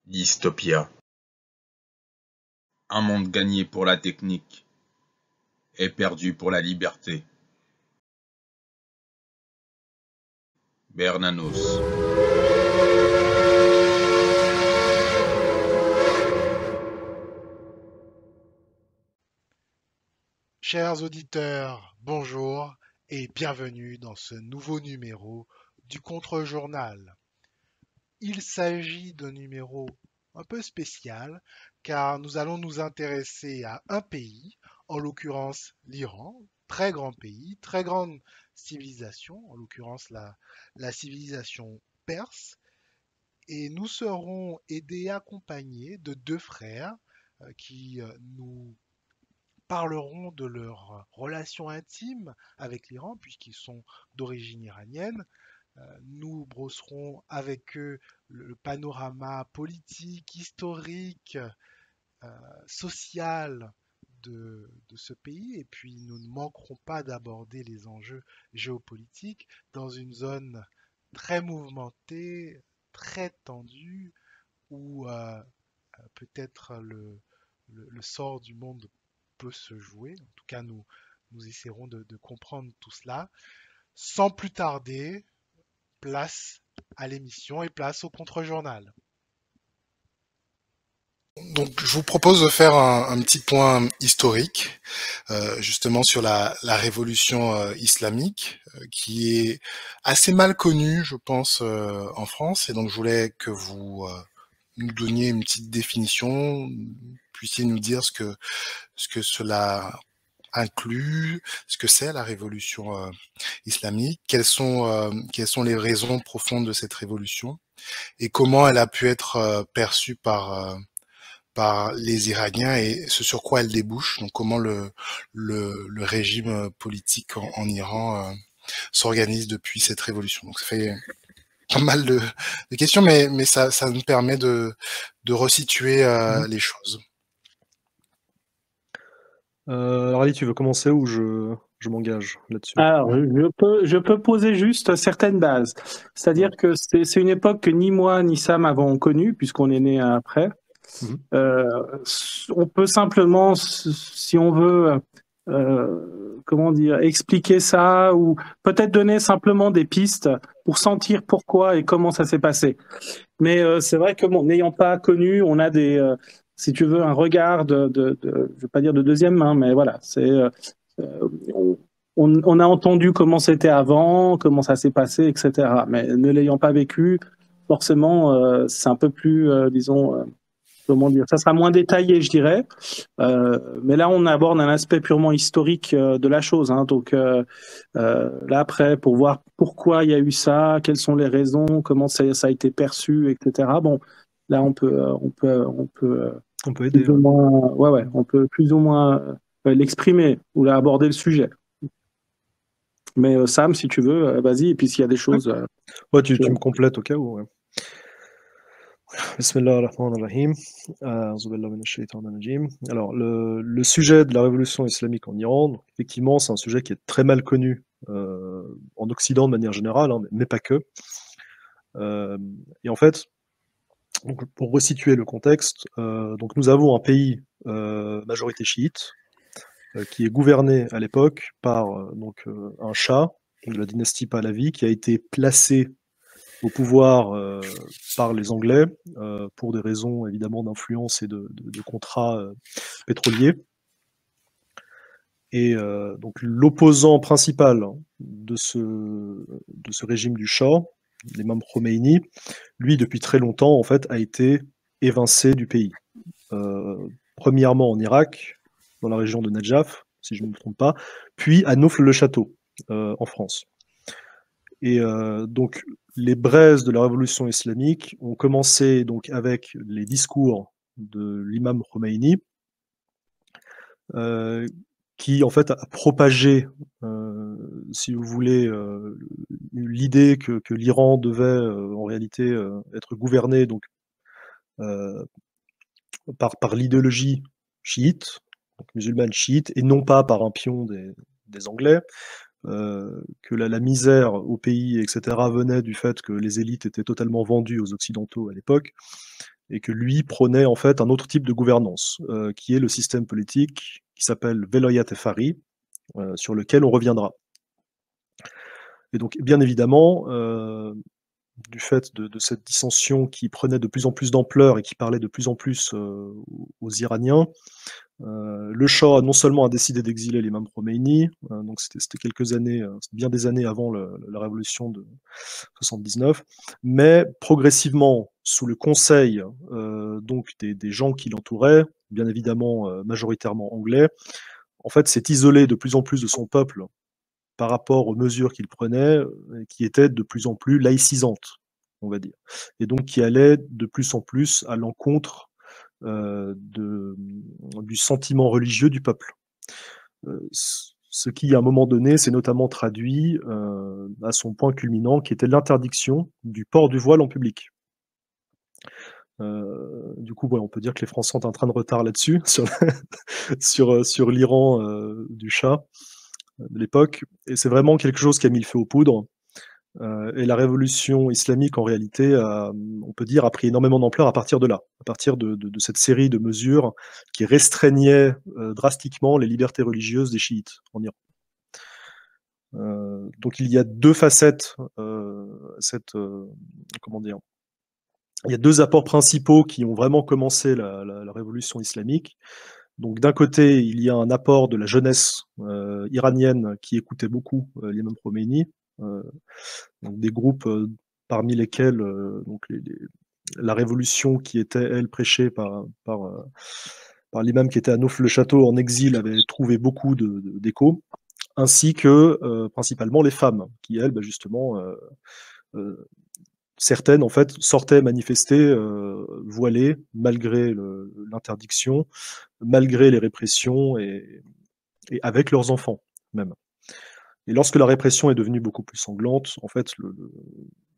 Dystopia. Un monde gagné pour la technique et perdu pour la liberté. Bernanos. Chers auditeurs, bonjour et bienvenue dans ce nouveau numéro du Contre-Journal. Il s'agit d'un numéro un peu spécial car nous allons nous intéresser à un pays, en l'occurrence l'Iran, très grand pays, très grande civilisation, en l'occurrence la civilisation perse, et nous serons aidés et accompagnés de deux frères qui nous parleront de leur relation intime avec l'Iran, puisqu'ils sont d'origine iranienne. Nous brosserons avec eux le panorama politique, historique, social de ce pays, et puis nous ne manquerons pas d'aborder les enjeux géopolitiques dans une zone très mouvementée, très tendue, où peut-être le sort du monde peut se jouer. En tout cas, nous essaierons de comprendre tout cela. Sans plus tarder, place à l'émission et place au contre-journal. Donc, je vous propose de faire un petit point historique, justement sur la révolution islamique, qui est assez mal connue, je pense, en France. Et donc, je voulais que vous nous donniez une petite définition, puissiez nous dire ce que cela inclut, ce que c'est la révolution islamique, quelles sont les raisons profondes de cette révolution et comment elle a pu être perçue par les Iraniens et ce sur quoi elle débouche, donc comment le régime politique en Iran s'organise depuis cette révolution. Donc ça fait pas mal de questions, mais ça nous permet de resituer les choses. Alors Ali, tu veux commencer ou je m'engage là-dessus? Alors, je peux poser juste certaines bases. C'est-à-dire que c'est une époque que ni moi ni Sam avons connue, puisqu'on est né après. On peut simplement, si on veut, comment dire, expliquer ça ou peut-être donner simplement des pistes pour sentir pourquoi et comment ça s'est passé. Mais c'est vrai que bon, n'ayant pas connu, on a des, si tu veux, un regard je vais pas dire de deuxième main, mais voilà, c'est on a entendu comment c'était avant, comment ça s'est passé, etc. Mais ne l'ayant pas vécu, forcément, c'est un peu plus, disons, comment dire, ça sera moins détaillé, je dirais. Mais là, on aborde un aspect purement historique de la chose. Hein. Donc là, après, pour voir pourquoi il y a eu ça, quelles sont les raisons, comment ça a été perçu, etc. Bon, là, on peut aider. Plus ou moins, on peut plus ou moins l'exprimer ou aborder le sujet. Mais Sam, si tu veux, vas-y. Et puis s'il y a des choses, ouais, tu me complètes au cas où. Ouais. Bismillahirrahmanirrahim. Alors, le sujet de la révolution islamique en Iran, effectivement, c'est un sujet qui est très mal connu en Occident de manière générale, hein, mais pas que. Et en fait, donc, pour resituer le contexte, donc nous avons un pays majorité chiite qui est gouverné à l'époque par un shah de la dynastie Pahlavi qui a été placé au pouvoir par les Anglais pour des raisons évidemment d'influence et de contrats pétroliers. Et donc l'opposant principal de ce régime du Shah, l'imam Khomeini, lui depuis très longtemps en fait a été évincé du pays. Premièrement en Irak, dans la région de Najaf, si je ne me trompe pas, puis à Naufle-le-Château, en France. Et donc les braises de la révolution islamique ont commencé donc avec les discours de l'imam Khomeini, qui en fait a propagé, si vous voulez, l'idée que l'Iran devait en réalité être gouverné donc par l'idéologie chiite, donc musulmane chiite, et non pas par un pion des Anglais. Que la misère au pays, etc., venait du fait que les élites étaient totalement vendues aux Occidentaux à l'époque, et que lui prônait en fait un autre type de gouvernance, qui est le système politique qui s'appelle Velayat Fari, sur lequel on reviendra. Et donc, bien évidemment, du fait de cette dissension qui prenait de plus en plus d'ampleur et qui parlait de plus en plus aux Iraniens, le Shah non seulement a décidé d'exiler l'imam Khomeini, donc c'était quelques années, bien des années avant la révolution de 79, mais progressivement, sous le conseil donc des gens qui l'entouraient, bien évidemment majoritairement anglais, en fait s'est isolé de plus en plus de son peuple par rapport aux mesures qu'il prenait, qui étaient de plus en plus laïcisantes, on va dire, et donc qui allaient de plus en plus à l'encontre du sentiment religieux du peuple. Ce qui, à un moment donné, s'est notamment traduit à son point culminant, qui était l'interdiction du port du voile en public. Du coup, on peut dire que les Français ont un train de retard là-dessus, sur l'Iran du Shah de l'époque, et c'est vraiment quelque chose qui a mis le feu aux poudres. Et la révolution islamique, en réalité, on peut dire, a pris énormément d'ampleur à partir de là, à partir de cette série de mesures qui restreignaient drastiquement les libertés religieuses des chiites en Iran. Donc il y a deux facettes, comment dire, il y a deux apports principaux qui ont vraiment commencé la révolution islamique. Donc d'un côté, il y a un apport de la jeunesse iranienne qui écoutait beaucoup l'imam Khomeini, donc des groupes parmi lesquels donc la révolution qui était, elle, prêchée par l'imam qui était à Nauf-le-Château en exil avait trouvé beaucoup d'écho, ainsi que principalement les femmes, qui, elles, justement, certaines, en fait, sortaient manifester voilées, malgré l'interdiction, malgré les répressions, et avec leurs enfants, même. Et lorsque la répression est devenue beaucoup plus sanglante, en fait,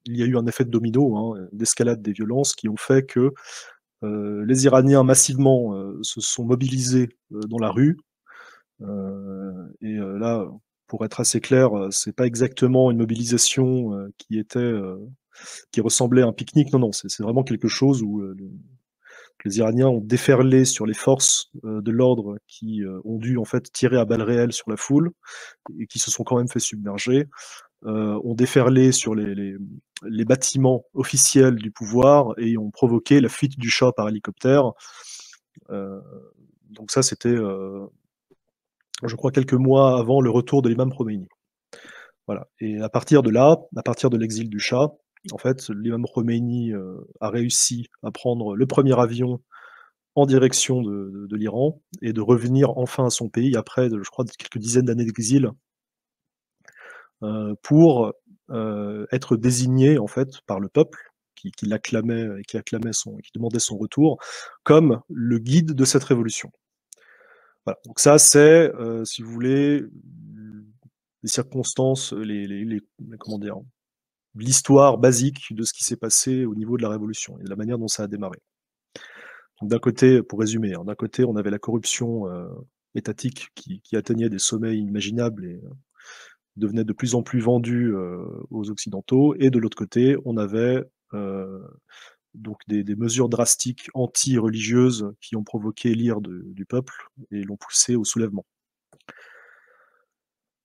il y a eu un effet de domino, d'escalade des violences, qui ont fait que les Iraniens massivement se sont mobilisés dans la rue. Et là, pour être assez clair, c'est pas exactement une mobilisation qui ressemblait à un pique-nique. Non, c'est vraiment quelque chose où les Iraniens ont déferlé sur les forces de l'ordre qui ont dû en fait tirer à balles réelles sur la foule et qui se sont quand même fait submerger, ont déferlé sur les bâtiments officiels du pouvoir et ont provoqué la fuite du Shah par hélicoptère. Donc ça, c'était, je crois, quelques mois avant le retour de l'imam Khomeini. Voilà. Et à partir de là, à partir de l'exil du Shah, en fait, l'imam Khomeini a réussi à prendre le premier avion en direction de l'Iran et de revenir enfin à son pays après, je crois, quelques dizaines d'années d'exil, pour être désigné en fait par le peuple qui l'acclamait et qui demandait son retour comme le guide de cette révolution. Voilà. Donc ça, c'est, si vous voulez, les circonstances, comment dire, l'histoire basique de ce qui s'est passé au niveau de la révolution et de la manière dont ça a démarré. Donc d'un côté, pour résumer, d'un côté, on avait la corruption étatique qui atteignait des sommets inimaginables et devenait de plus en plus vendue aux Occidentaux, et de l'autre côté, on avait donc des mesures drastiques anti-religieuses qui ont provoqué l'ire du peuple et l'ont poussé au soulèvement.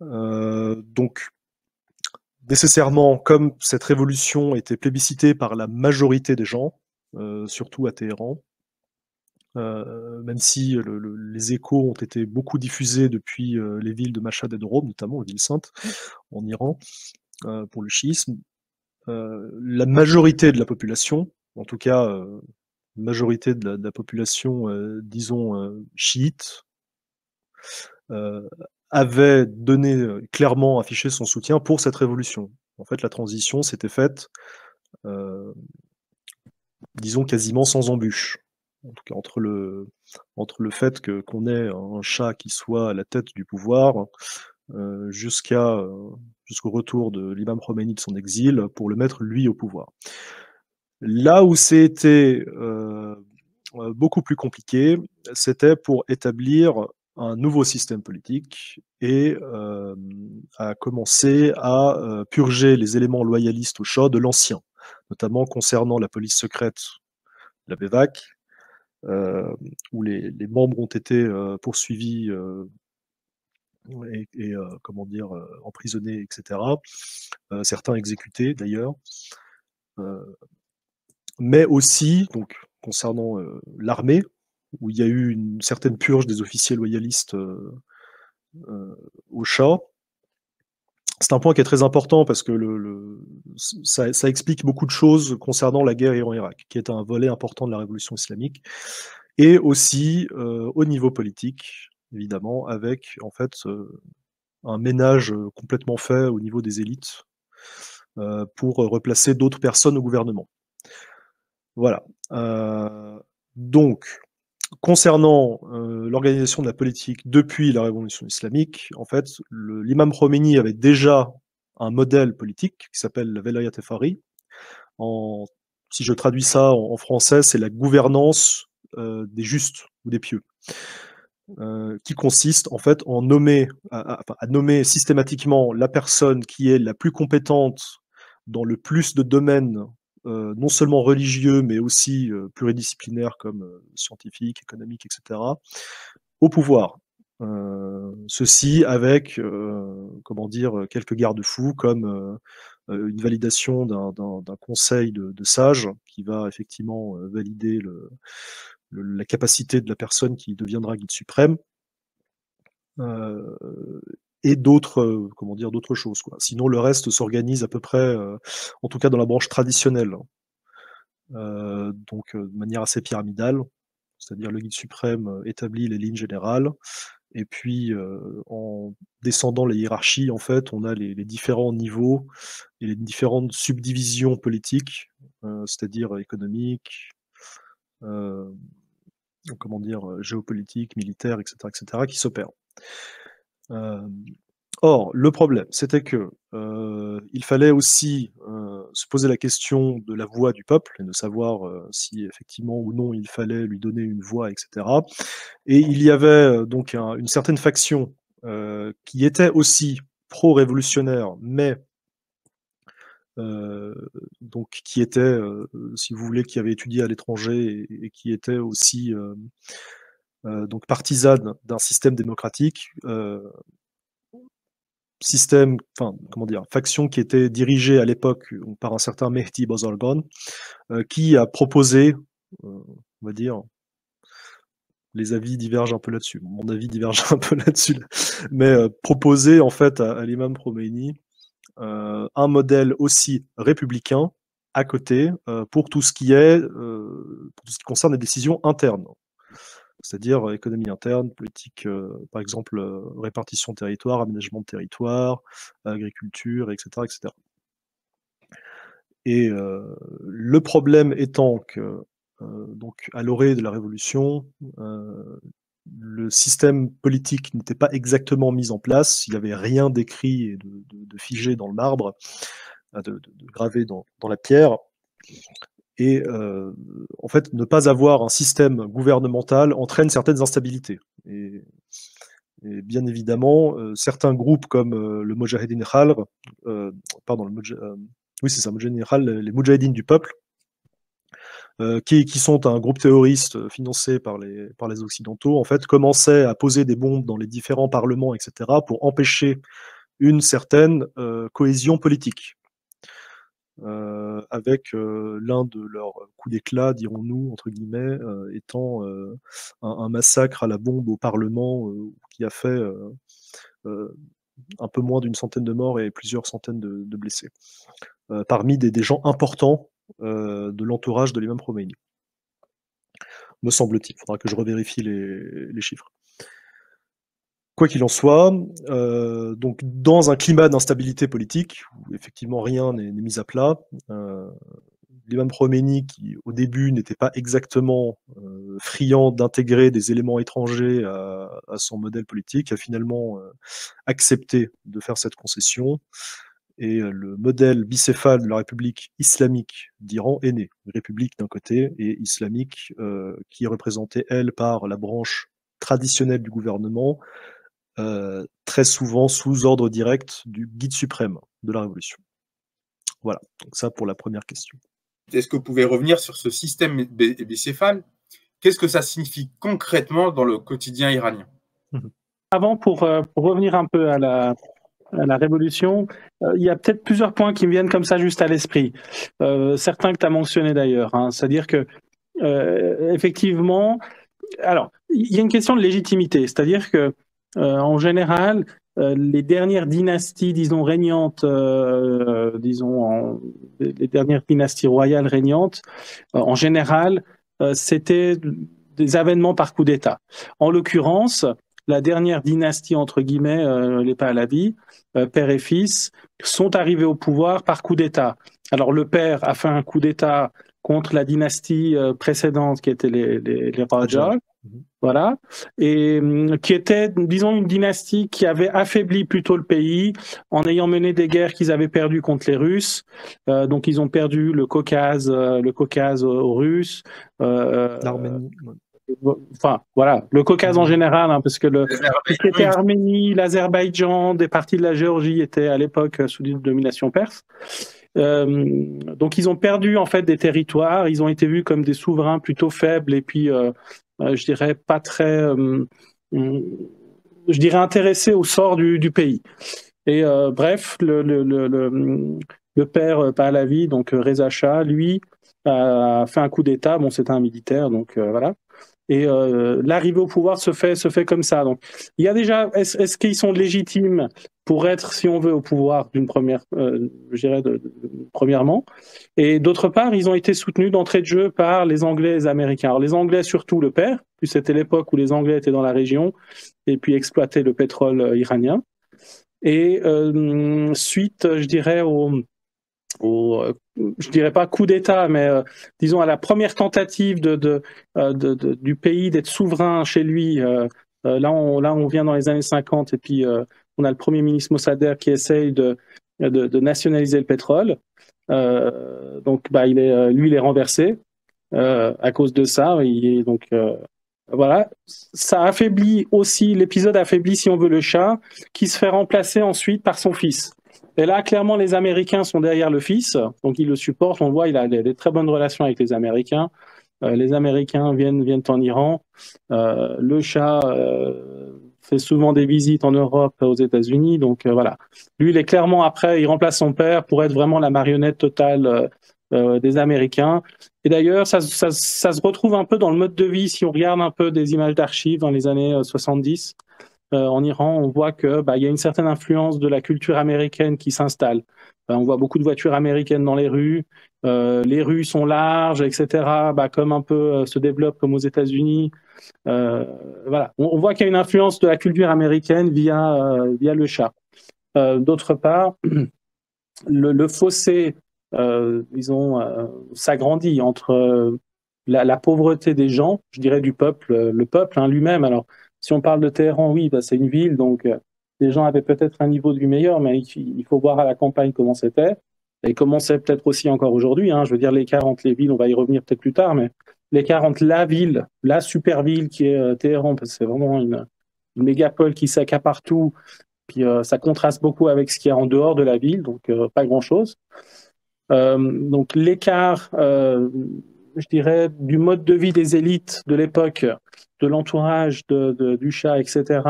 Donc, nécessairement, comme cette révolution était plébiscitée par la majorité des gens, surtout à Téhéran, même si les échos ont été beaucoup diffusés depuis les villes de Mashhad et de Rome, notamment les villes saintes en Iran, pour le chiisme, la majorité de la population, en tout cas majorité de la population, disons, chiite, avait clairement affiché son soutien pour cette révolution. En fait, la transition s'était faite, disons, quasiment sans embûche. En tout cas, entre le fait qu'on ait un Shah qui soit à la tête du pouvoir, jusqu'au retour de l'imam Khomeini de son exil, pour le mettre lui au pouvoir. Là où c'était beaucoup plus compliqué, c'était pour établir un nouveau système politique et à commencer à purger les éléments loyalistes au Shah de l'ancien, notamment concernant la police secrète la BEVAC, où les membres ont été poursuivis et comment dire, emprisonnés, etc. Certains exécutés d'ailleurs. Mais aussi, donc, concernant l'armée, où il y a eu une certaine purge des officiers loyalistes au Shah. C'est un point qui est très important parce que ça explique beaucoup de choses concernant la guerre Iran-Irak, qui est un volet important de la révolution islamique, et aussi au niveau politique, évidemment, avec en fait un ménage complètement fait au niveau des élites pour replacer d'autres personnes au gouvernement. Voilà. Donc, concernant l'organisation de la politique depuis la révolution islamique, en fait, l'imam Khomeini avait déjà un modèle politique qui s'appelle la Velayat Fari. Si je traduis ça en français, c'est la gouvernance des justes ou des pieux, qui consiste en fait à nommer systématiquement la personne qui est la plus compétente dans le plus de domaines, non seulement religieux, mais aussi pluridisciplinaires comme scientifiques, économiques, etc., au pouvoir. Ceci avec, comment dire, quelques garde-fous comme une validation d'un conseil de sages qui va effectivement valider la capacité de la personne qui deviendra guide suprême, et d'autres, comment dire, d'autres choses, quoi. Sinon, le reste s'organise à peu près, en tout cas dans la branche traditionnelle, donc de manière assez pyramidale, c'est-à-dire le guide suprême établit les lignes générales, et puis en descendant les hiérarchies, en fait, on a les différents niveaux et les différentes subdivisions politiques, c'est-à-dire économiques, comment dire, géopolitiques, militaires, etc., qui s'opèrent. Or, le problème, c'était que il fallait aussi se poser la question de la voix du peuple et de savoir si effectivement ou non il fallait lui donner une voix, etc. Et il y avait donc une certaine faction qui était aussi pro-révolutionnaire, mais donc qui était, si vous voulez, qui avait étudié à l'étranger et qui était aussi donc partisane d'un système démocratique. Comment dire, faction qui était dirigée à l'époque par un certain Mehdi Bazargan, qui a proposé, on va dire, les avis divergent un peu là-dessus. Mon avis diverge un peu là-dessus, mais proposé en fait à l'imam Khomeini un modèle aussi républicain à côté pour tout ce qui concerne les décisions internes, c'est-à-dire économie interne, politique, par exemple, répartition de territoire, aménagement de territoire, agriculture, etc., etc. Et le problème étant que, donc, à l'orée de la Révolution, le système politique n'était pas exactement mis en place, il n'y avait rien d'écrit et de figé dans le marbre, de gravé dans la pierre. Et en fait, ne pas avoir un système gouvernemental entraîne certaines instabilités. Et bien évidemment, certains groupes comme le Mojahedin Khalr, pardon, oui c'est ça, Mojahedin Khalr, les Moudjahidines du peuple, qui sont un groupe terroriste financé par les Occidentaux, en fait, commençaient à poser des bombes dans les différents parlements, etc., pour empêcher une certaine cohésion politique. Avec l'un de leurs coups d'éclat, dirons-nous, entre guillemets, étant un massacre à la bombe au Parlement qui a fait un peu moins d'une centaine de morts et plusieurs centaines de blessés, parmi des gens importants de l'entourage de l'imam Khomeini. Me semble-t-il, il faudra que je revérifie les chiffres. Quoi qu'il en soit, donc dans un climat d'instabilité politique, où effectivement rien n'est mis à plat, l'imam Khomeini, qui au début n'était pas exactement friand d'intégrer des éléments étrangers à son modèle politique, a finalement accepté de faire cette concession, et le modèle bicéphale de la République islamique d'Iran est né. République d'un côté et islamique qui est représentée, elle, par la branche traditionnelle du gouvernement, très souvent sous ordre direct du guide suprême de la Révolution. Voilà, donc ça pour la première question. est-ce que vous pouvez revenir sur ce système bicéphale? Qu'est-ce que ça signifie concrètement dans le quotidien iranien? Avant, pour revenir un peu à la révolution, il y a peut-être plusieurs points qui me viennent comme ça juste à l'esprit. Certains que tu as mentionnés d'ailleurs. Hein. C'est-à-dire que, effectivement, alors, il y a une question de légitimité. C'est-à-dire que, en général, les dernières dynasties, disons, régnantes, les dernières dynasties royales régnantes, en général, c'était des avènements par coup d'État. En l'occurrence, la dernière dynastie, entre guillemets, les Pahlavis, père et fils, sont arrivés au pouvoir par coup d'État. Alors le père a fait un coup d'État contre la dynastie précédente, qui était les Rajas, voilà, et qui était, disons, une dynastie qui avait affaibli plutôt le pays en ayant mené des guerres qu'ils avaient perdues contre les Russes. Donc ils ont perdu le Caucase aux Russes. L'Arménie. Enfin, voilà, le Caucase en général, hein, parce que tout ce qui était Arménie, l'Azerbaïdjan, des parties de la Géorgie étaient à l'époque sous domination perse. Donc ils ont perdu en fait des territoires, ils ont été vus comme des souverains plutôt faibles et puis je dirais pas très, je dirais intéressés au sort du pays. Et bref, le père Pahlavi, donc Reza Shah, lui a fait un coup d'État. Bon, c'était un militaire, donc voilà. Et l'arrivée au pouvoir se fait comme ça. Donc, il y a déjà, est-ce qu'ils sont légitimes pour être, si on veut, au pouvoir d'une première, je dirais, premièrement. Et d'autre part, ils ont été soutenus d'entrée de jeu par les Anglais et les Américains. Alors, les Anglais, surtout le père, puis c'était l'époque où les Anglais étaient dans la région et puis exploitaient le pétrole iranien. Et suite, je dirais, je dirais pas coup d'État, mais disons à la première tentative du pays d'être souverain chez lui. Là, on vient dans les années 50 et puis on a le premier ministre Mossadegh qui essaye de nationaliser le pétrole. Donc, bah, il est renversé à cause de ça. Donc, voilà, ça affaiblit aussi, l'épisode affaiblit, si on veut, le Shah, qui se fait remplacer ensuite par son fils. Et là, clairement, les Américains sont derrière le fils, donc ils le supportent. On le voit, il a des très bonnes relations avec les Américains. Les Américains viennent en Iran. Le Shah fait souvent des visites en Europe, aux États-Unis. Donc voilà, lui, il est clairement après, il remplace son père pour être vraiment la marionnette totale des Américains. Et d'ailleurs, ça se retrouve un peu dans le mode de vie. Si on regarde un peu des images d'archives dans les années 70, en Iran, on voit que il y a une certaine influence de la culture américaine qui s'installe. On voit beaucoup de voitures américaines dans les rues. Les rues sont larges, etc. Comme un peu se développe comme aux États-Unis. Voilà, on voit qu'il y a une influence de la culture américaine via le Shah. D'autre part, le fossé, disons, s'agrandit entre la pauvreté des gens, je dirais du peuple, le peuple lui-même. Alors, si on parle de Téhéran, oui, c'est une ville, donc les gens avaient peut-être un niveau de vie meilleur, mais il faut voir à la campagne comment c'était, et comment c'est peut-être aussi encore aujourd'hui. Je veux dire, l'écart entre les villes, on va y revenir peut-être plus tard, mais l'écart entre la ville, la super ville qui est Téhéran, parce que c'est vraiment une mégapole qui s'accapare partout, puis ça contraste beaucoup avec ce qu'il y a en dehors de la ville, donc pas grand-chose. Donc l'écart, je dirais, du mode de vie des élites de l'époque, de l'entourage du Shah, etc.,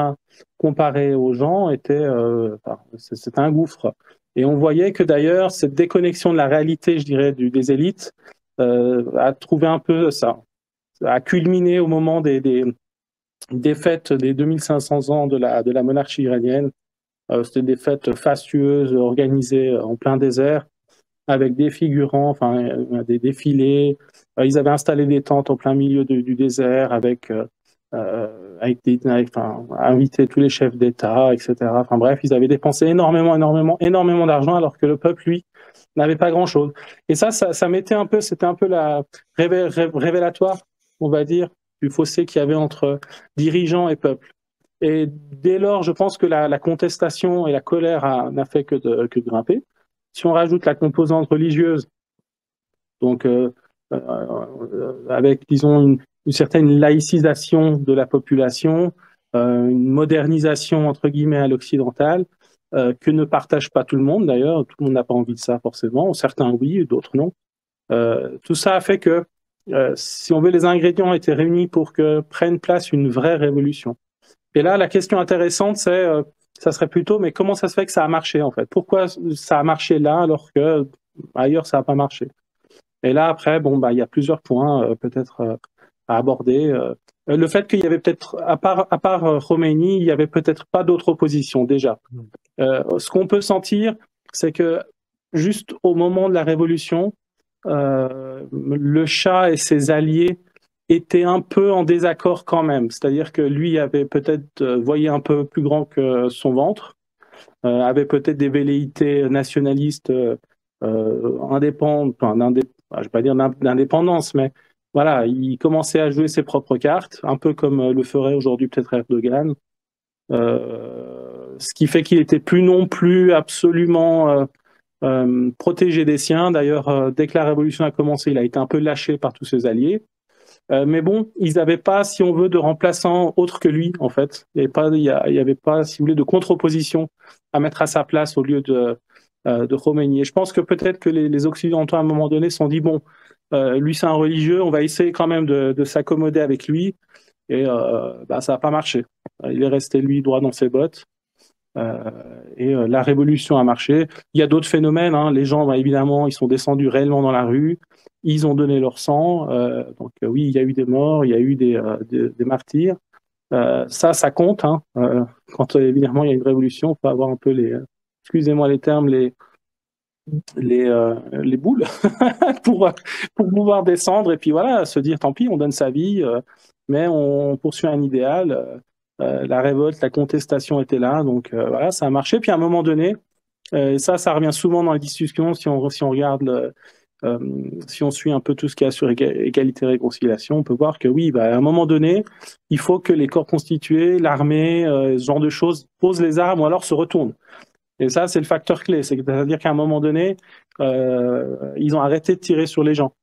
comparé aux gens, c'était un gouffre. Et on voyait que d'ailleurs, cette déconnexion de la réalité, je dirais, des élites, a trouvé un peu ça, a culminé au moment des fêtes des 2500 ans de la monarchie iranienne. C'était des fêtes fastueuses, organisées en plein désert, avec des figurants, enfin des défilés. Ils avaient installé des tentes en plein milieu du désert avec invité tous les chefs d'État, etc. Enfin bref, ils avaient dépensé énormément d'argent, alors que le peuple, lui, n'avait pas grand-chose. Et ça mettait un peu, c'était un peu la révélatoire, on va dire, du fossé qu'il y avait entre dirigeants et peuple. Et dès lors, je pense que la contestation et la colère n'a fait que grimper. Si on rajoute la composante religieuse, donc avec, disons, une certaine laïcisation de la population, une modernisation, entre guillemets, à l'occidental, que ne partage pas tout le monde, d'ailleurs. Tout le monde n'a pas envie de ça, forcément. Certains, oui, d'autres, non. Tout ça a fait que, si on veut, les ingrédients étaient réunis pour que prenne place une vraie révolution. Et là, la question intéressante, c'est, ça serait plutôt, mais comment ça se fait que ça a marché en fait? Pourquoi ça a marché là alors que ailleurs ça n'a pas marché? Et là, après, bon, bah, il y a plusieurs points peut-être à aborder. Le fait qu'il y avait peut-être, à part Khomeini, il y avait peut-être pas d'autre opposition déjà. Ce qu'on peut sentir, c'est que juste au moment de la révolution, le Shah et ses alliés étaient un peu en désaccord quand même. C'est-à-dire que lui avait peut-être voyait un peu plus grand que son ventre, avait peut-être des velléités nationalistes indépendantes, enfin, je vais pas dire d'indépendance, mais voilà, il commençait à jouer ses propres cartes, un peu comme le ferait aujourd'hui peut-être Erdogan. Ce qui fait qu'il était plus non plus absolument protégé des siens. D'ailleurs, dès que la révolution a commencé, il a été un peu lâché par tous ses alliés. Mais bon, ils n'avaient pas, si on veut, de remplaçant autre que lui, en fait. Il n'y avait pas, si vous voulez, de contre-opposition à mettre à sa place au lieu de Khomeini. Et je pense que peut-être que les Occidentaux, à un moment donné, se sont dit, bon, lui, c'est un religieux, on va essayer quand même de s'accommoder avec lui. Et bah, ça n'a pas marché. Il est resté, lui, droit dans ses bottes. La révolution a marché. Il y a d'autres phénomènes. Hein. Les gens, bah, évidemment, ils sont descendus réellement dans la rue. Ils ont donné leur sang. Donc oui, il y a eu des morts, il y a eu des martyrs. Ça compte. Hein. Quand évidemment il y a une révolution, il faut avoir un peu excusez-moi les termes, les boules pour pouvoir descendre et puis voilà, se dire tant pis, on donne sa vie, mais on poursuit un idéal. La révolte, la contestation était là, donc voilà, ça a marché. Puis à un moment donné, et ça revient souvent dans les discussions si on regarde si on suit un peu tout ce qu'il y a sur égalité et réconciliation, on peut voir que oui, bah, à un moment donné, il faut que les corps constitués, l'armée, ce genre de choses, posent les armes ou alors se retournent. Et ça, c'est le facteur clé. C'est-à-dire qu'à un moment donné, ils ont arrêté de tirer sur les gens.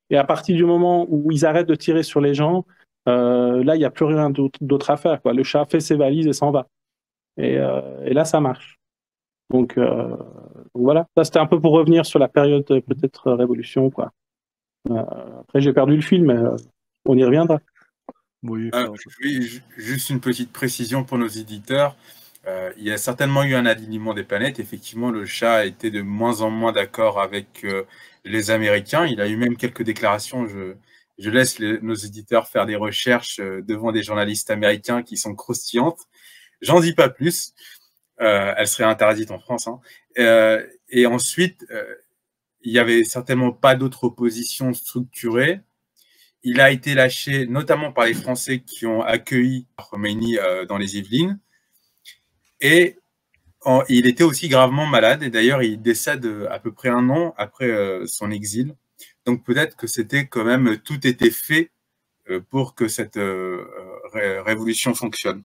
Et à partir du moment où ils arrêtent de tirer sur les gens, là, il n'y a plus rien d'autre à faire, quoi. Le Shah fait ses valises et s'en va. Et là, ça marche. Donc voilà, ça c'était un peu pour revenir sur la période peut-être révolution, quoi. Après, j'ai perdu le fil, mais on y reviendra. Oui, juste une petite précision pour nos éditeurs. Il y a certainement eu un alignement des planètes. Effectivement, le Shah a été de moins en moins d'accord avec les Américains. Il a eu même quelques déclarations. Je laisse nos éditeurs faire des recherches devant des journalistes américains qui sont croustillantes. J'en dis pas plus. Elle serait interdite en France. Hein. Et ensuite, il n'y avait certainement pas d'autre opposition structurée. Il a été lâché notamment par les Français qui ont accueilli Khomeini dans les Yvelines. Et il était aussi gravement malade. Et d'ailleurs, il décède à peu près 1 an après son exil. Donc peut-être que c'était quand même, tout était fait pour que cette révolution fonctionne.